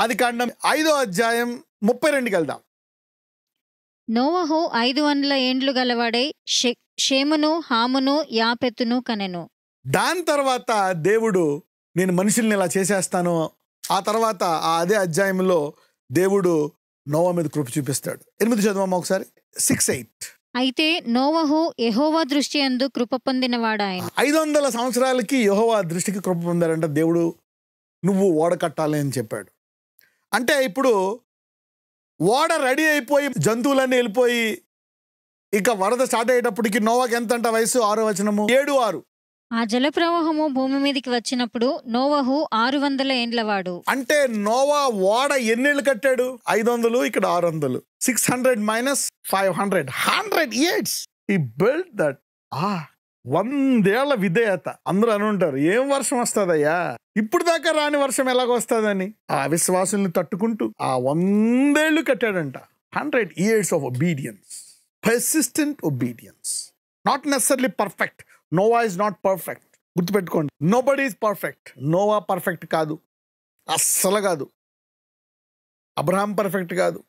ఆదికాండం 5వ అధ్యాయం 32కి వెళ్దాం. నోవహు 500 ఏండ్లు గలవాడై షేమును, హామును, యాపెతును కనెను. దాని తర్వాత దేవుడు నేను మనుషుల్ని ఇలా చేసేస్తాను. ఆ తర్వాత అదే అధ్యాయంలో దేవుడు నోవా మీద కృప చూపిస్తాడు. 8 చదవమ్మా ఒకసారి. 6:8. అయితే నోవహు యెహోవా దృష్టి యందు కృప పొందినవాడాయన. 500 సంవత్సరాలకి యెహోవా దృష్టికి కృప పొందారంట. దేవుడు నువ్వు ఓడ కట్టాలి అని చెప్పాడు. అంటే ఇప్పుడు ఓడ రెడీ అయిపోయి జంతువులన్నీ వెళ్ళిపోయి ఇక వరద స్టార్ట్ అయ్యేటప్పటికి నోవాకి ఎంతంట వయసు? 6వ వచనము 7:6. ఆ జలప్రవాహము భూమి మీదికి వచ్చినప్పుడు నోవహు 600 ఏండ్లవాడు. అంటే నోవా ఓడ ఎన్నేళ్ళు కట్టాడు? 500, ఇక్కడ 600. 600 minus 500, 100 years he built that. 100 ఏళ్ల విధేయత. అందరూ అని ఉంటారు, ఏం వర్షం వస్తుందయ్యా, ఇప్పుడు దాకా రాని వర్షం ఎలాగొస్తుందని. ఆ విశ్వాసుల్ని తట్టుకుంటూ 100 ఏళ్ళు కట్టాడంట. 100 years of obedience, persistent obedience. Not necessarily perfect. Noah is not perfect. గుర్తుపెట్టుకోండి, nobody is perfect. Noah perfect కాదు, అస్సలు కాదు. అబ్రహాం పర్ఫెక్ట్ కాదు,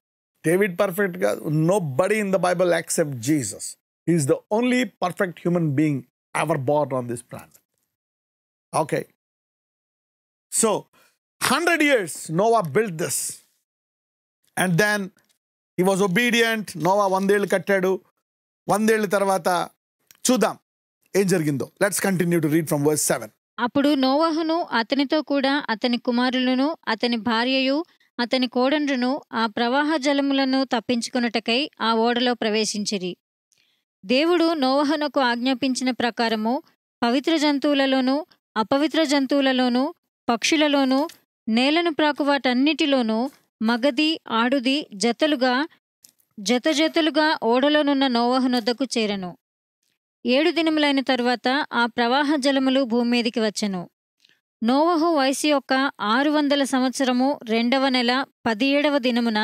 డేవిడ్ పర్ఫెక్ట్ కాదు. Nobody in the Bible except Jesus. He is the only perfect human being ever born on this planet. Okay. So, 100 years Noah built this. And then he was obedient. Noah 100 ఏళ్ళు కట్టాడు. 100 ఏళ్ళ తర్వాత చూద్దాం ఏం జరిగిందో. Let's continue to read from verse 7. అప్పుడు నోవహును అతనితో కూడా అతని కుమారులను అతని భార్యయు అతని కోడండ్రును ఆ ప్రవాహ జలములను తప్పించుకొనుటకై ఆ ఓడలో ప్రవేశించిరి. దేవుడు నోవహునకు ఆజ్ఞాపించిన ప్రకారము పవిత్ర జంతువులలోనూ అపవిత్ర జంతువులలోనూ పక్షులలోనూ నేలను ప్రాకు వాటన్నిటిలోనూ మగది ఆడుది జతలుగా ఓడలోనున్న నోవహునొద్దకు చేరెను. 7 దినములైన తరువాత ఆ ప్రవాహ జలములు భూమి మీదికి వచ్చెను. నోవహు వయసు యొక్క 600 సంవత్సరము 2వ నెల 17వ దినమున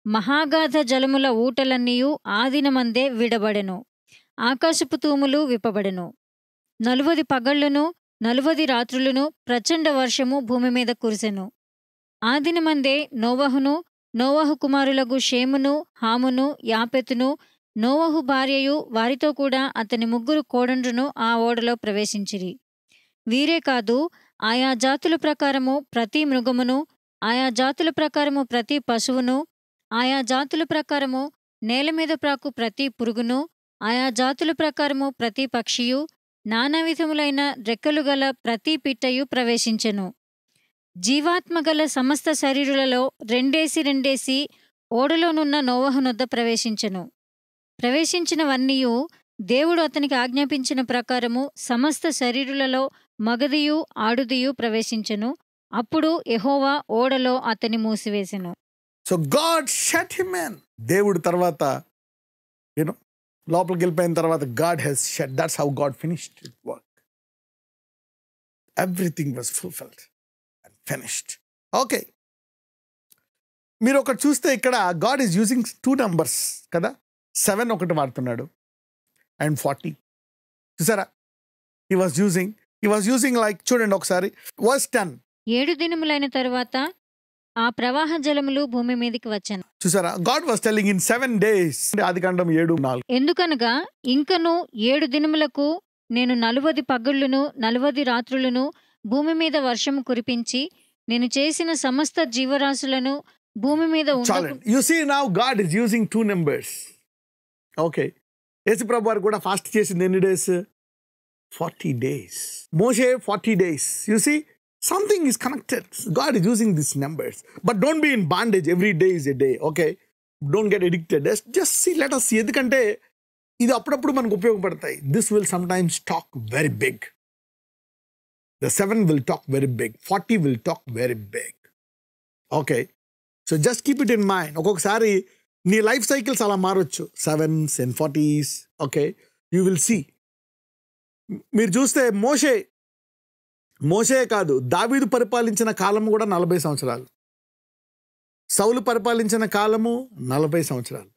మహాగాధ జలముల ఊటలన్నీయు ఆ దినమందే విడబడెను. ఆకాశపు తూములు విప్పబడెను. 40 పగళ్లును 40 రాత్రులను ప్రచండ వర్షము భూమి మీద కురిసెను. ఆ దినమందే నోవహు కుమారులకు షేమును, హామును, యాపెతును, నోవహు భార్యయు వారితో కూడా అతని 3 కోడండ్రును ఆ ఓడలో ప్రవేశించిరి. వీరే కాదు, ఆయా జాతుల ప్రకారము ప్రతి మృగమును, ఆయా జాతుల ప్రకారము ప్రతి పశువును, ఆయా జాతుల ప్రకారము నేల మీద ప్రాకు ప్రతి పురుగును, ఆయా జాతుల ప్రకారము ప్రతి పక్షియు, నానా విధములైన రెక్కలు గల ప్రతి పిట్టయు ప్రవేశించెను. జీవాత్మగల సమస్త శరీరులలో రెండేసి ఓడలోనున్న నోవహునొద్ద ప్రవేశించెను. ప్రవేశించినవన్నీయు దేవుడు అతనికి ఆజ్ఞాపించిన ప్రకారము సమస్త శరీరులలో మగదియు ఆడుదియు ప్రవేశించెను. అప్పుడు యెహోవా ఓడలో అతని మూసివేసెను. So God shut him in. దేవుడు తర్వాత లోపలికి వెళ్ళిపోయిన తర్వాత God has shut. That's how God finished his work. Everything was fulfilled and finished. Okay, మీరు ఒకటి చూస్తే ఇక్కడ గాడ్ ఈజ్ యూజింగ్ 2 numbers కదా. 7 ఒకటి వాడుతున్నాడు అండ్ 40. చూసారా? హీ వాజ్ యూజింగ్ లైక్, చూడండి ఒకసారి వర్స్ 10. 7 దినములైన తరువాత ఆ ప్రవాహ జలములు భూమి మీదికి వచ్చెను. చూసారా? God was telling in 7 days. ఆదికాండం 7:4. ఎందుకనగా ఇంకను 7 దినములకు నేను 40 పగళ్లును 40 రాత్రులను భూమి మీద వర్షము కురిపించి నేను చేసిన సమస్త జీవరాశులను భూమి మీద you see now God is using 2 numbers. Okay, యేసు ప్రభు వారు కూడా ఫాస్ట్ చేసింది ఎన్ని డేస్? 40 days. మోషే 40 days. You see something is connected. God is using these numbers. But don't be in bondage. Every day is a day. Okay? Don't get addicted. Just see, let us see. ఎందుకంటే ఇది అప్పుడప్పుడు మనకు ఉపయోగపడతాయి. This will sometimes talk very big. The 7 will talk very big. 40 will talk very big. Okay? So just keep it in mind. ఒక్కొక్కసారి నీ life cycles అలా మారొచ్చు. 7s and 40s. Okay? You will see. మీరు చూస్తే మోషే కాదు, దావీదు పరిపాలించిన కాలము కూడా 40 సంవత్సరాలు. సౌలు పరిపాలించిన కాలము 40 సంవత్సరాలు.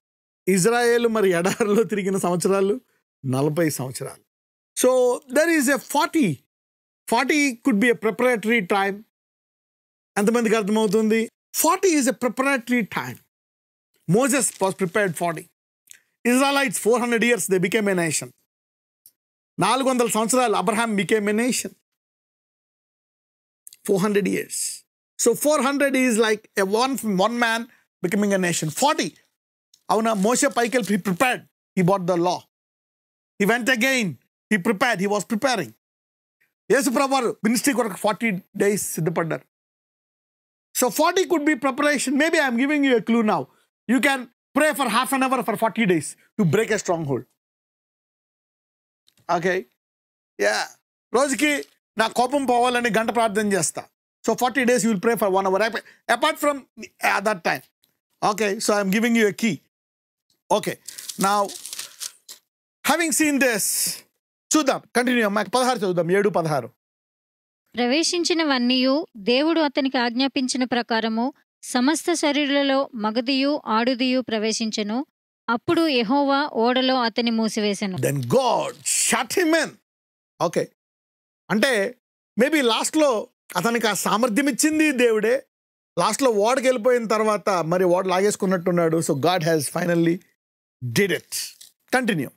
ఇజ్రాయేలు మరి ఎడారిలో తిరిగిన సంవత్సరాలు 40 సంవత్సరాలు. So there is a 40 could be a preparatory time. ఎంతమందికి అర్థమవుతుంది? 40 is a preparatory time. Moses was prepared 40. Israelites, 400 years, they became a nation. 400 సంవత్సరాలు Abraham became a nation. 400 years. So 400 is like a one man becoming a nation. 40. Avuna Moshe Paikel, he prepared. He brought the law. He went again. He prepared. He was preparing. Yesu Prabhu ministry koraku 40 days siddhapaddaru. So 40 could be preparation. Maybe I am giving you a clue now. You can pray for half an hour for 40 days to break a stronghold. Okay? Yeah. రోజుకి నా కోపం పోవాలని గంట ప్రార్థన చేస్తా. So 40 days you will pray for 1 hour. Apart from that time. Okay, so I am giving you a key. Okay. Now, having seen this, చూద్దాం. Continue అమ్మా. 16 చదువుదాం. 7:16. ప్రవేశించినవన్నీయు దేవుడు అతనికి ఆజ్ఞాపించిన ప్రకారము సమస్త శరీరులలో మగదియు ఆడుదియు ప్రవేశించెను. అప్పుడు యెహోవా ఓడలో అతని మూసివేసెను. Then God shut him in. Okay. అంటే మేబీ లాస్ట్లో అతనికి ఆ సామర్థ్యం ఇచ్చింది దేవుడే. లాస్ట్లో ఓడకి వెళ్ళిపోయిన తర్వాత మరి ఓడ లాగేసుకున్నట్టున్నాడు. So God has finally did it. Continue.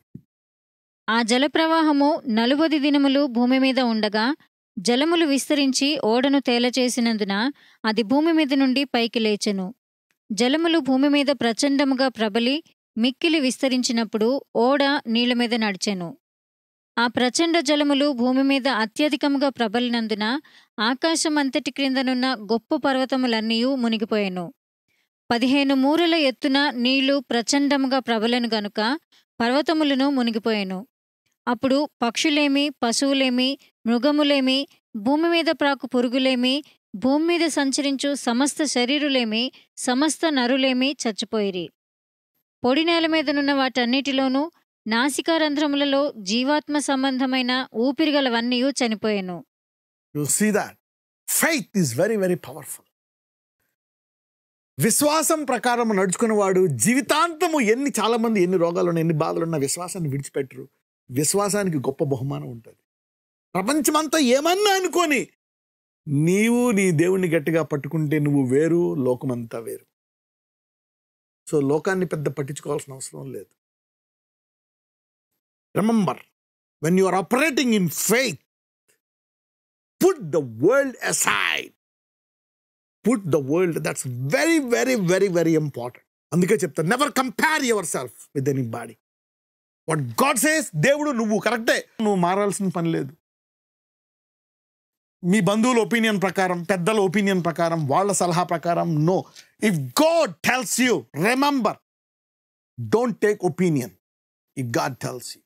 ఆ జలప్రవాహము 40 దినములు భూమి మీద ఉండగా జలములు విస్తరించి ఓడను తేలచేసినందున అది భూమి మీద నుండి పైకి లేచెను. జలములు భూమి మీద ప్రచండముగా ప్రబలి మిక్కిలి విస్తరించినప్పుడు ఓడ నీళ్ల మీద నడిచెను. ఆ ప్రచండ జలములు భూమి మీద అత్యధికముగా ప్రబలినందున ఆకాశం అంతటి క్రిందనున్న గొప్ప పర్వతములన్నీయూ మునిగిపోయెను. 15 మూరల ఎత్తున నీళ్లు ప్రచండముగా ప్రబలెను గనుక పర్వతములను మునిగిపోయెను. అప్పుడు పక్షులేమి, పశువులేమి, మృగములేమి, భూమి మీద ప్రాకు పురుగులేమి, భూమి మీద సంచరించు సమస్త శరీరులేమి, సమస్త నరులేమి చచ్చిపోయిరి. పొడి నేల మీదనున్న వాటన్నిటిలోనూ నాసికారంధ్రములలో జీవాత్మ సంబంధమైన ఊపిరిగలవన్నీయూ చనిపోయెను. You see that? Faith is very, very powerful. విశ్వాసం ప్రకారం నడుచుకున్నవాడు జీవితాంతము చాలామంది ఎన్ని రోగాలున్నా ఎన్ని బాధలున్నా విశ్వాసాన్ని విడిచిపెట్టరు. విశ్వాసానికి గొప్ప బహుమానం ఉంటుంది. ప్రపంచమంతా ఏమన్నా అనుకొని నీవు నీ దేవుణ్ణి గట్టిగా పట్టుకుంటే నువ్వు వేరు, లోకమంతా వేరు. సో లోకాన్ని పెద్ద పట్టించుకోవాల్సిన అవసరం లేదు. Remember, when you are operating in faith, put the world aside. Put the world. That's very, very, very, very important. అందుకే చెప్తా, never compare yourself with anybody. What God says, దేవుడు నువ్వు కరెక్టే, నువ్వు మారాల్సిన పని లేదు. మీ బంధువుల ఒపీనియన్ ప్రకారం, పెద్దల ఒపీనియన్ ప్రకారం, వాళ్ళ సలహా ప్రకారం, no. If God tells you, remember, don't take opinion if God tells you.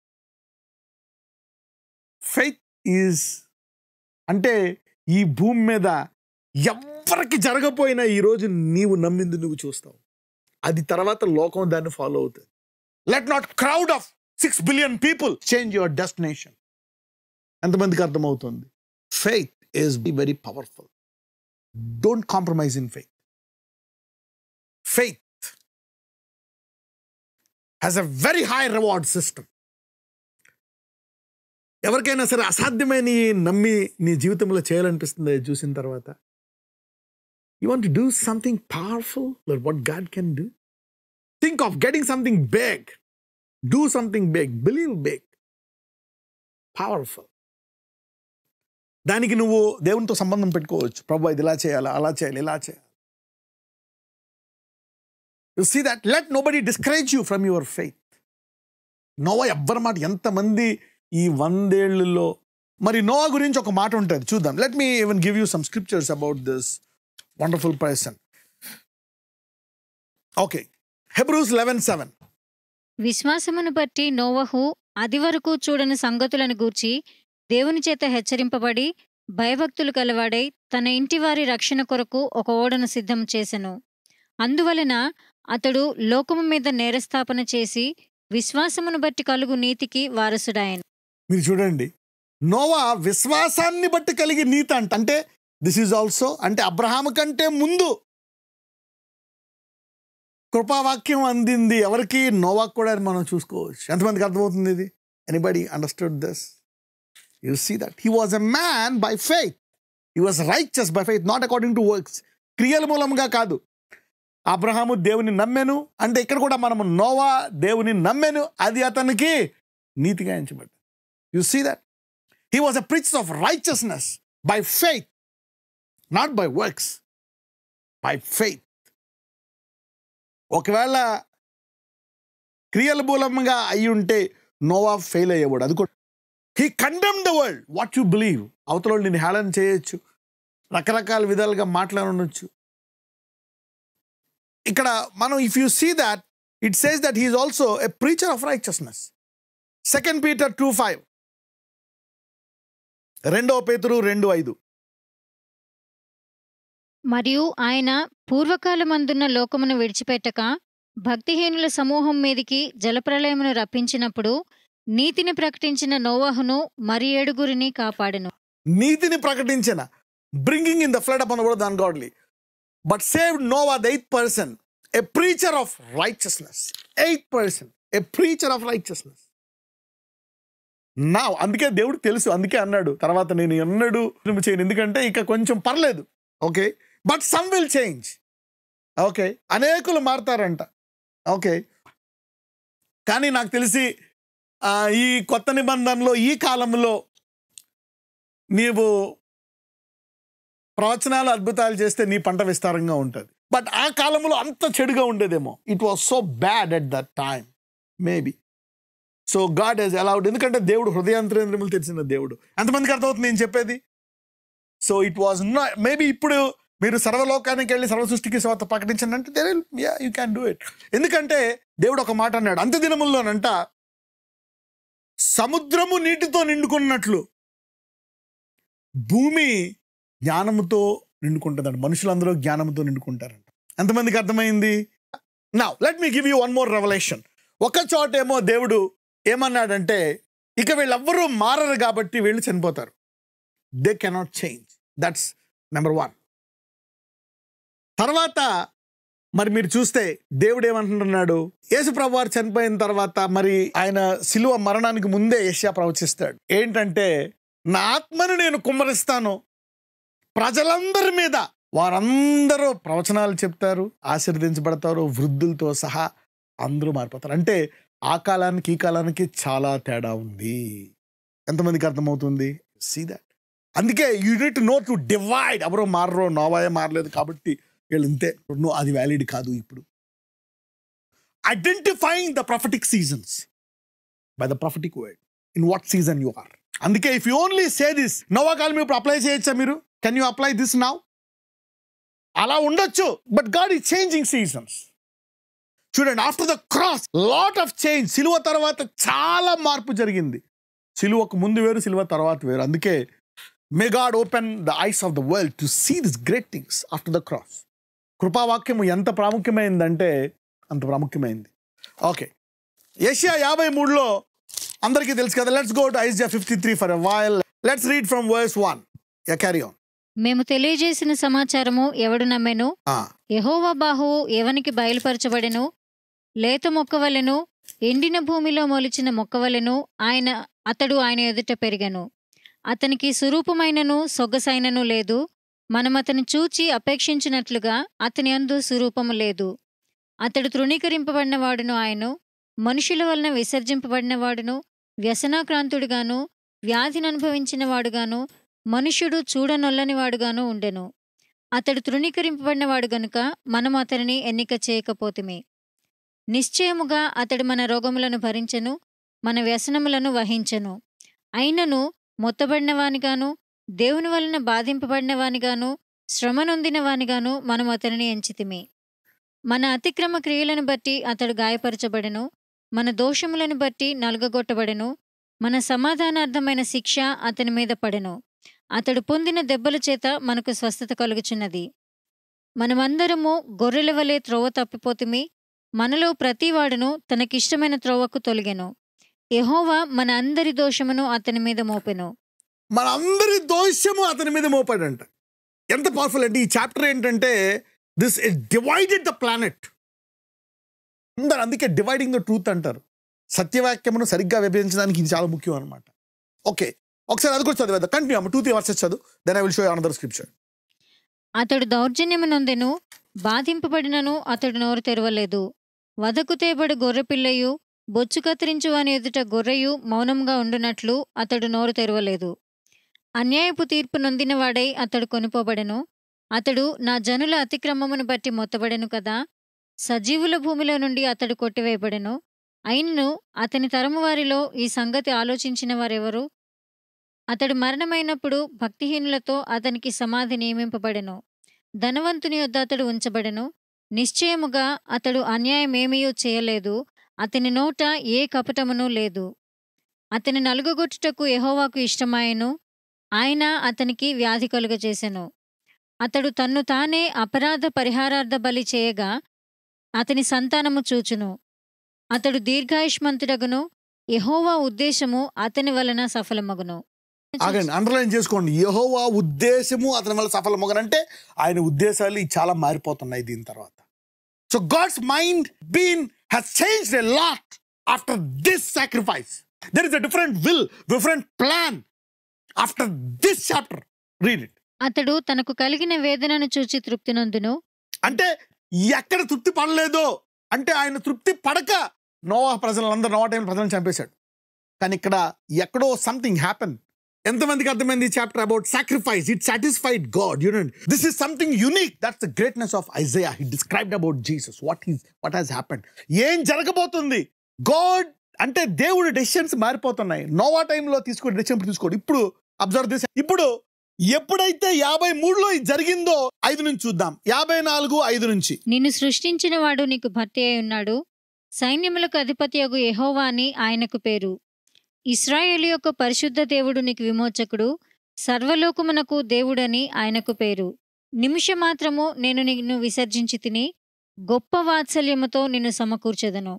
Faith is అంటే ఈ భూమి మీద ఎవరికి జరగపోయినా ఈరోజు నీవు నమ్మింది నువ్వు చూస్తావు. అది తర్వాత లోకం దాన్ని ఫాలో అవుతుంది. Let not crowd of 6 billion people change your destination. ఎంతమందికి అర్థమవుతుంది? Faith is very powerful. Don't compromise in faith. Faith has a very high reward system. ఎవరికైనా సరే అసాధ్యమైన నమ్మి నీ జీవితంలో చేయాలనిపిస్తుంది చూసిన తర్వాత. You want to do something powerful, like what God can do? Think of getting something big. Do something big. Believe big. Powerful. దానికి నువ్వు దేవునితో సంబంధం పెట్టుకోవచ్చు. ప్రభు ఇది ఇలా చేయాలా, అలా చేయాలి, ఇలా చేయాలి. You see that? Let nobody discourage you from your faith. Noah ఎవ్వరి మాట, ఎంతమంది ఈ 100 ఏళ్లలో మరి నోవా గురించి ఒక మాట ఉంటుంది, చూద్దాం. Let me even give you some scriptures about this wonderful person. Okay. Hebrews 11:7. విశ్వాసమును బట్టి నోవహు అదివరకు చూడని సంగతులను గూర్చి దేవుని చేత హెచ్చరింపబడి భయభక్తులు కలవాడై తన ఇంటివారి రక్షణ కొరకు ఒక ఓడను సిద్ధం చేసెను. అందువలన అతడు లోకము మీద నేరస్థాపన చేసి విశ్వాసమును బట్టి కలుగు నీతికి వారసుడాయను. మీరు చూడండి, నోవా విశ్వాసాన్ని బట్టి కలిగి నీతి అంటే దిస్ ఈజ్ ఆల్సో అంటే అబ్రహాము కంటే ముందు కృపావాక్యం అందింది ఎవరికి? నోవాకు కూడా మనం చూసుకోవచ్చు. ఎంతమందికి అర్థమవుతుంది ఇది? Anybody understood this? You see that he was a man by faith. He was righteous by faith, not according to works. క్రియల మూలంగా కాదు. అబ్రహాము దేవుని నమ్మెను అంటే ఇక్కడ కూడా మనము నోవా దేవుని నమ్మెను, అది అతనికి నీతిగా ఎంచబడ్డది. You see that he was a princess of righteousness by faith, not by works, by faith. ఒకవేళ క్రియల మూలంగా అయి ఉంటే నోవా ఫెయిల్ అయ్యేవాడు. అది కూడా he condemn the world what you believe. అవతల వాళ్ళు నేను హేళన చేయొచ్చు, రకరకాల విధాలుగా మాట్లాడవచ్చు. ఇక్కడ మనం if you see that it says that he's also a preacher of righteousness. 2 Peter 2:5, 2 పేతురు 2:5. మరియు ఆయన పూర్వకాలమందున్న లోకమును విడిచిపెట్టక భక్తిహీనుల సమూహం మీదికి జలప్రళయమును రప్పించినప్పుడు నీతిని ప్రకటించిన నోవహును మరి 7 కాపాడెను. నీతిని ప్రకటించిన, bringing in the flood upon the world ungodly, but saved Noah the 8th person, a preacher of righteousness. 8th person, a preacher of righteousness. నా అందుకే దేవుడికి తెలుసు, అందుకే అన్నాడు తర్వాత నేను ఎన్నడూ చేయను, ఎందుకంటే ఇక కొంచెం పర్లేదు. Okay, but some will change. Okay, అనేకులు మారుతారంట. ఓకే, కానీ నాకు తెలిసి ఈ కొత్త నిబంధనలో ఈ కాలంలో నీవు ప్రవచనాలు అద్భుతాలు చేస్తే నీ పంట విస్తారంగా ఉంటుంది. బట్ ఆ కాలంలో అంత చెడుగా ఉండేదేమో. It was so bad at that time maybe. So God has allowed, ఎందుకంటే దేవుడు హృదయాంతరేంద్రియములు తెలిసిన దేవుడు. ఎంతమందికి అర్థమవుతుంది నేను చెప్పేది? So it was not maybe. ఇప్పుడు మీరు సర్వలోకానికి వెళ్ళి సర్వ సృష్టికి స్వార్థ ప్రకటించండి అంటే యూ క్యాన్ డూ ఇట్. ఎందుకంటే దేవుడు ఒక మాట అన్నాడు, అంత్య దినముల్లోనంట సముద్రము నీటితో నిండుకున్నట్లు భూమి జ్ఞానముతో నిండుకుంటుందంట. మనుషులందరూ జ్ఞానంతో నిండుకుంటారంట. ఎంతమందికి అర్థమైంది? Now let me give you one more revolution. ఒక చోటేమో దేవుడు ఏమన్నాడంటే ఇక వీళ్ళెవ్వరూ మారరు కాబట్టి వీళ్ళు చనిపోతారు. They cannot change. That's number 1. తర్వాత మరి మీరు చూస్తే దేవుడు ఏమంటున్నాడు, యేసు ప్రభువు వారు చనిపోయిన తర్వాత మరి ఆయన శిలువ మరణానికి ముందే యెషయా ప్రవచిస్తాడు. ఏంటంటే నా ఆత్మను నేను కుమ్మరిస్తాను ప్రజలందరి మీద, వారందరూ ప్రవచనాలు చెప్తారు, ఆశీర్వదించబడతారు, వృద్ధులతో సహా అందరూ మారిపోతారు. అంటే ఆ కాలానికి ఈ కాలానికి చాలా తేడా ఉంది. ఎంతమందికి అర్థమవుతుంది? See that. అందుకే you need to know to divide. ఎవరో మారరో, నోవాయే మారలేదు కాబట్టి వీళ్ళు ఇంతే, నో అది వ్యాలిడ్ కాదు. ఇప్పుడు identifying the prophetic seasons by the prophetic word, in what season you are. అందుకే if you only say this, నోవా కాలం ఇప్పుడు అప్లై చేయొచ్చా మీరు? Can you apply this now? అలా ఉండొచ్చు, but God is changing seasons. చూడండి, after the cross lot of change. సిలువ తర్వాత చాలా మార్పు జరిగింది. సిలువకు ముందు వేరు, సిలువ తర్వాత వేరు. అందుకే may God open the eyes of the world to see this great things after the cross. కృపావాక్యము ఎంత ప్రాముఖ్యమైందంటే అంత ప్రాముఖ్యమైంది. ఓకే, యెషయా 53లో అందరికీ తెలుసు కదా. Let's go to Isaiah 53 for a while. Let's read from verse 1. Carry on. మేము తెలియజేసిన సమాచారము ఎవడు నమ్మెను? యెహోవా బాహువు ఎవనికి బయలుపరచబడెను? లేత మొక్కవలెను, ఎండిన భూమిలో మొలిచిన మొక్కవలెను అతడు ఆయన ఎదుట పెరిగెను. అతనికి సురూపమైనను సొగసైనను లేదు. మనం అతని చూచి అపేక్షించినట్లుగా అతని యందు సురూపము లేదు. అతడు తృణీకరింపబడినవాడును, ఆయను మనుషుల వలన విసర్జింపబడినవాడును, వ్యసనాక్రాంతుడుగాను, వ్యాధిని అనుభవించిన వాడుగాను, మనుష్యుడు చూడనొల్లనివాడుగాను ఉండెను. అతడు తృణీకరింపబడినవాడు గనుక మనం అతనిని ఎన్నిక చేయకపోతిమి. నిశ్చయముగా అతడు మన రోగములను భరించెను, మన వ్యసనములను వహించెను. అయినను మొత్తబడినవానిగాను, దేవుని వలన బాధింపబడినవానిగాను, శ్రమనొందినవానిగాను మనం అతనిని ఎంచితిమి. మన అతిక్రమ క్రియలను బట్టి అతడు గాయపరచబడెను, మన దోషములను బట్టి నలుగగొట్టబడెను. మన సమాధానార్థమైన శిక్ష అతని మీద పడెను. అతడు పొందిన దెబ్బల చేత మనకు స్వస్థత కలుగుచున్నది. మనమందరము గొర్రెల వలె త్రోవ తప్పిపోతిమి. మనలో ప్రతివాడును తనకిష్టమైన త్రోవకు తొలగెను. యెహోవా మన అందరి దోషమును అతని మీద మోపెను. మన అందరి దోషము అతని మీద మోపాడంట. ఎంత పవర్ఫుల్ అంటే ఈ చాప్టర్ ఏంటంటే this it divided the planet. అందరు అందుకే డివైడింగ్ ద ట్రూత్ అంటారు. సత్యవాక్యమును సరిగ్గా విభజించడానికి ఇది చాలా ముఖ్యం అనమాట. ఓకే, ఒకసారి అది కూడా చదివేద్దాం. కంటిన్యూ 2-3 వర్సెస్ చదువు. Then I will show you another scripture. అతడు దౌర్జన్యము నొందెను, బాధింపబడినను అతడు నోరు తెరవలేదు. వధకు తేబడి గొర్రెపిల్లయు, బొచ్చు కత్తిరించు వాని ఎదుట గొర్రెయు మౌనంగా ఉండునట్లు అతడు నోరు తెరవలేదు. అన్యాయపు తీర్పు నొందినవాడై అతడు కొనిపోబడెను. అతడు నా జనుల అతిక్రమమును బట్టి మొత్తబడెను కదా. సజీవుల భూమిలో నుండి అతడు కొట్టివేయబడెను. అయినను అతని తరము వారిలో ఈ సంగతి ఆలోచించిన వారెవరు? అతడు మరణమైనప్పుడు భక్తిహీనులతో అతనికి సమాధి నియమింపబడెను. ధనవంతుని యొద్ద అతడు ఉంచబడెను. నిశ్చయముగా అతడు అన్యాయమేమీయూ చేయలేదు. అతని నోట ఏ కపటమును లేదు. అతని నలుగగొట్టుటకు యెహోవాకు ఇష్టమాయెను. ఆయన అతనికి వ్యాధి కలుగజేసెను. అతడు తన్ను తానే అపరాధ పరిహారార్థ బలి చేయగా అతని సంతానము చూచును. అతడు దీర్ఘాయుష్మంతుడగును. యెహోవా ఉద్దేశము అతని వలన సఫలమగును. ఆగండి, అండర్లైన్ చేసుకోండి. యెహోవా ఉద్దేశము అతని వల్ల సఫలమగనంటే ఆయన ఉద్దేశాలు చాలా మారిపోతున్నాయి దీని తర్వాత. So God's mind has changed a lot after this sacrifice. There is a different will, different plan after this chapter. Read it. అతడు తనకు కలిగిన వేదనను చూచి తృప్తి నొందును. అంటే ఎక్కడ తృప్తి పడలేదో అంటే ఆయన తృప్తి పడక నోవా ప్రజలందరూ నోవా టైంలో ప్రజలను చంపేశాడు. కానీ ఇక్కడ ఎక్కడో సంథింగ్ హ్యాపెన్. ఎంతమందికి అర్థమైంది ఈ chapter about sacrifice? It satisfied God. This is something unique. That's the greatness of Isaiah. He described about Jesus. What has happened? ఏం జరగబోతుంది? గాడ్ అంటే దేవుడి డెసిషన్స్ మారిపోతున్నాయి. నోవా టైంలో తీసుకునే డెసిషన్ తీసుకోండి. ఇప్పుడు అబ్జర్వ్ చేసి ఇప్పుడు ఎప్పుడైతే 53లో ఇది జరిగిందో 5 నుంచి చూద్దాం. 54:5 నుంచి. నిన్ను సృష్టించిన వాడు నీకు భర్త అయి ఉన్నాడు. సైన్యములకు అధిపతియగు యెహోవా అని ఆయనకు పేరు. ఇశ్రాయేలు యొక్క పరిశుద్ధ దేవుడు నీకు విమోచకుడు. సర్వలోకమునకు దేవుడని ఆయనకు పేరు. నిమిషమాత్రము నేను నిన్ను విసర్జించి తిని గొప్ప వాత్సల్యముతో నిన్ను సమకూర్చెదను.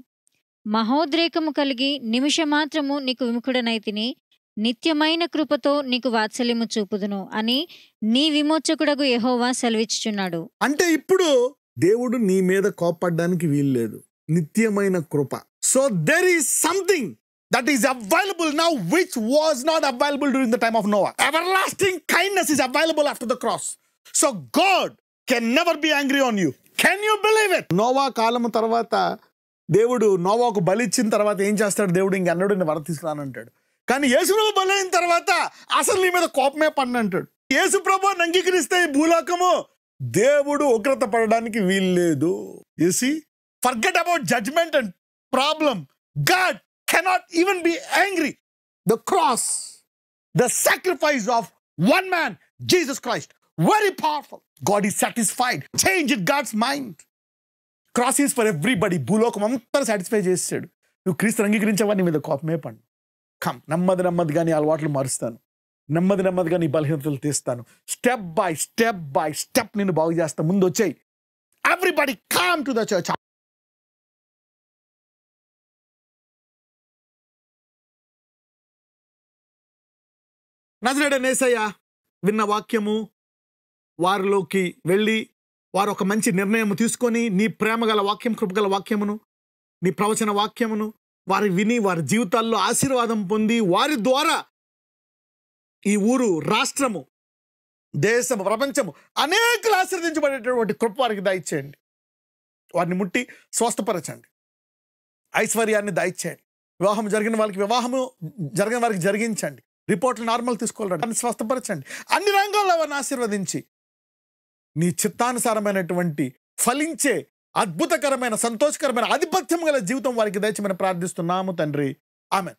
మహోద్రేకము కలిగి నిమిషమాత్రము నీకు విముఖుడనైతిని. నిత్యమైన కృపతో నీకు వాత్సల్యము చూపుదును అని నీ విమోచకుడగు యెహోవా సెలవిచ్చుచున్నాడు. అంటే ఇప్పుడు దేవుడు నీ మీద కోపపడడానికి వీల్లేదు. నిత్యమైన కృప. So there is something that is available now which was not available during the time of Noah. Everlasting kindness is available after the cross. So God can never be angry on you. Can you believe it? Noah కాలము తర్వాత దేవుడు నోవాకు బలి ఇచ్చిన తర్వాత ఏం చేస్తాడు? దేవుడు ఇంకెన్నడూ నేను వర తీసుకురానంటాడు. కానీ యేసుప్రభు బలి అయిన తర్వాత అసలు నీ మీద కోపమే పడినంటాడు. యేసుప్రభుని అంగీకరిస్తే ఈ భూలోకము దేవుడు ఉగ్రత పడడానికి వీల్లేదు. You see? Forget about judgment and problem. God cannot even be angry. The cross, the sacrifice of one man, Jesus Christ, very powerful. God is satisfied. Change it God's mind. Cross is for everybody. భూలోకం అంతా satisfy చేసాడు. నువ్వు క్రీస్తుని అంగీకరించావా నీ మీద కోపమే పడు. Come, నెమ్మదిగా నీ అలవాట్లు మారుస్తాను. నెమ్మదిగా నీ బలహీనతలు తీస్తాను. స్టెప్ బై స్టెప్ నిన్ను బాగు చేస్తా. ముందు వచ్చాయి. Everybody come to the church. నజరేయుడైన యేసయ్య విన్న వాక్యము వారిలోకి వెళ్ళి వారు ఒక మంచి నిర్ణయం తీసుకొని నీ ప్రేమగల వాక్యం, కృపగల వాక్యమును, నీ ప్రవచన వాక్యమును వారు విని వారి జీవితాల్లో ఆశీర్వాదం పొంది వారి ద్వారా ఈ ఊరు, రాష్ట్రము, దేశము, ప్రపంచము అనేకలు ఆశీర్వదించబడేటటువంటి కృప వారికి దయచేయండి. వారిని ముట్టి స్వస్థపరచండి. ఐశ్వర్యాన్ని దయచేయండి. వివాహం జరిగిన వాళ్ళకి వివాహము, జరిగిన వారికి జరిగించండి. రిపోర్ట్లు నార్మల్ తీసుకోవాలండి. దాన్ని స్వస్థపరచండి. అన్ని రంగాల్లో వారిని ఆశీర్వదించి నీ చిత్తానుసారమైనటువంటి ఫలించే అద్భుతకరమైన, సంతోషకరమైన, ఆధిపత్యం గల జీవితం వారికి దయచేయమని ప్రార్థిస్తున్నాము తండ్రి. ఆమెన్.